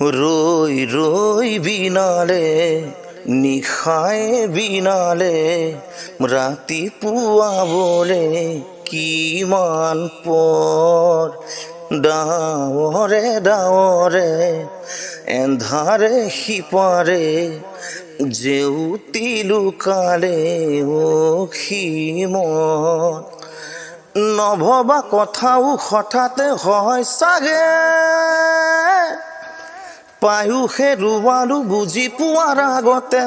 ৰৈ ৰৈ বিনালে নিশাই বিনালে ৰাতিপুৱাবলে কিমান পৰ ডাৱৰে ডাৱৰে এন্ধাৰে সিপাৰে জেউতি লুকালে অসীমত নভবা কথাও হঠাতে হয় চাগে পায়ুষে ৰুৱালো বুজি পোৱাৰ আগতে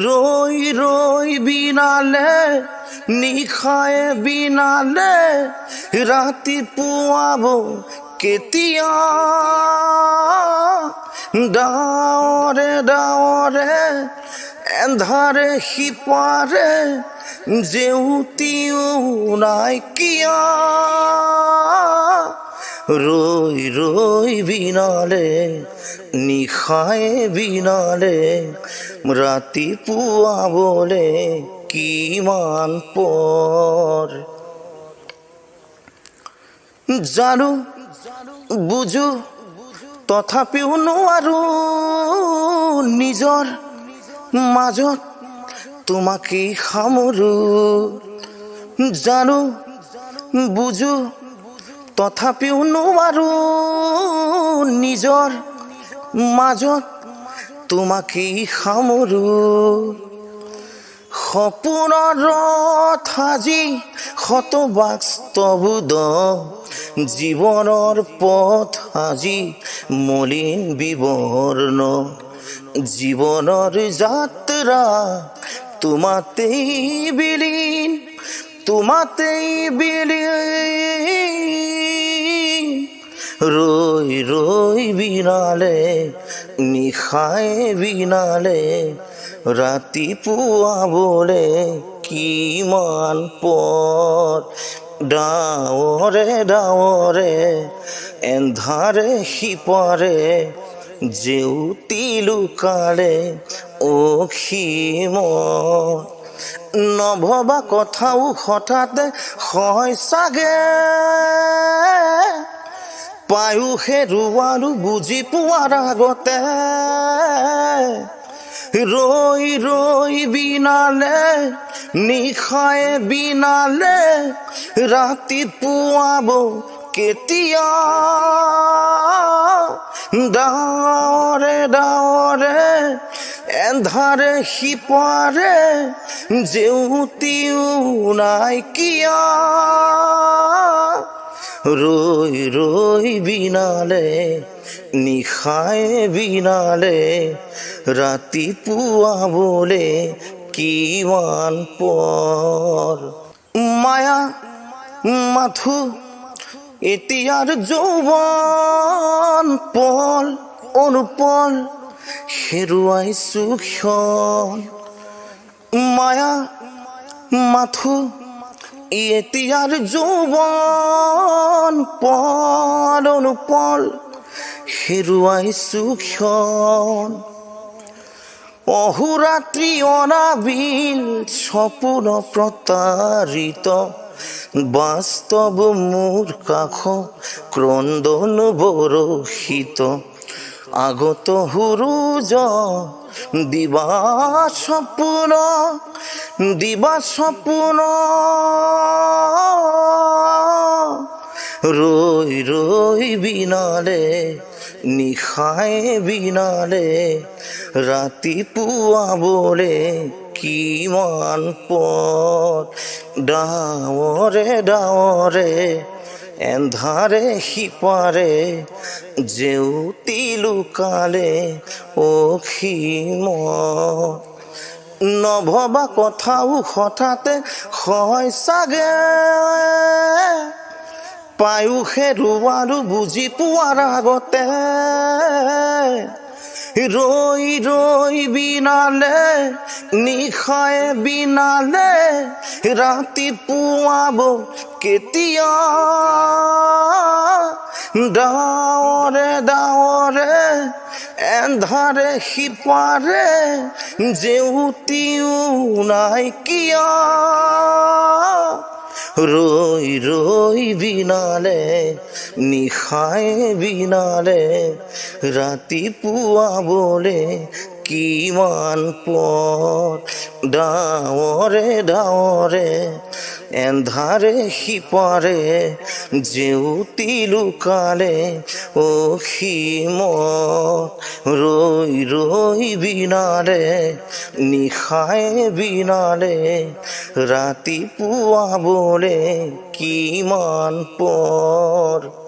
ৰৈ ৰৈ বিনালে নিশাই বিনালে ৰাতিপুৱাব কেতিয়া ডাৱৰে ডাৱৰে এন্ধাৰে সিপাৰে জেউতিও নাইকিয়া ৰৈ ৰৈ বিনালে নিশাই বিনালে ৰাতিপুৱাবলে কিমান পৰ জানো বুজো তথাপিও নোৱাৰো নিজৰ মাজত তোমাকেই সামৰো জানো বুজো তথাপিও নোৱাৰো নিজৰ মাজত তোমাকেই সামৰো সপোনৰ ৰথ আজি শত বাস্তৱোদ জীৱনৰ পথ আজি মলিন বিবৰ্ণ জীৱনৰ যাত্ৰা তোমাতেই বিলীন তোমাতেই বিলীন ৰৈ ৰৈ বিনালে নিশাই বিনালে ৰাতিপুৱাবলে কিমান পৰ ডাৱৰে ডাৱৰে এন্ধাৰে সিপাৰে জেউতি লুকালে অসীমত নভবা কথাও হঠাতে হয় চাগে পায়ুষে ৰুৱালো বুজি পোৱাৰ আগতে ৰৈ ৰৈ বিনালে নিশাই বিনালে ৰাতিপুৱাব কেতিয়া ডাৱৰে ডাৱৰে এন্ধাৰে সিপাৰে জেউতিও নাইকিয়া ৰৈ ৰৈ বিনালে নিশাই বিনালে ৰাতিপুৱাবলে কিমান পৰ মায়া মাথো এতিয়াৰ যৌৱন পল অনুপল হেৰুৱাইছো ক্ষণ মায়া মাথো এতিয়াৰ যৌৱন পল অনুপল হেৰুৱাইছো ক্ষণ অহোৰাত্ৰি অনাবিল সপোন প্ৰতাৰিত বাস্তৱ মোৰ কাষ ক্ৰন্দন বৰষিত আগত সূৰুজ দিবা সপোন ৰৈ ৰৈ বিনালে নিশাই বিনালে ৰাতিপুৱাবলে কিমান পৰ ডাৱৰে ডাৱৰে এন্ধাৰে সিপাৰে জেউতি লুকালে অসীমত নভবা কথাও হঠাতে হয় চাগে পায়ুষে ৰুৱালো বুজি পোৱাৰ আগতে ৰৈ ৰৈ বিনালে নিশাই বিনালে ৰাতিপুৱাব কেতিয়া ডাৱৰে ডাৱৰে এন্ধাৰে সিপাৰে জেউতিও নাইকিয়া ৰৈ ৰৈ বিনালে নিশাই বিনালে ৰাতিপুৱাবলে কিমান পৰ ডাৱৰে ডাৱৰে এন্ধাৰে সিপাৰে জেউতি লুকালে অসীমত ৰৈ ৰৈ বিনালে নিশাই বিনালে ৰাতিপুৱাবলে কিমান পৰ।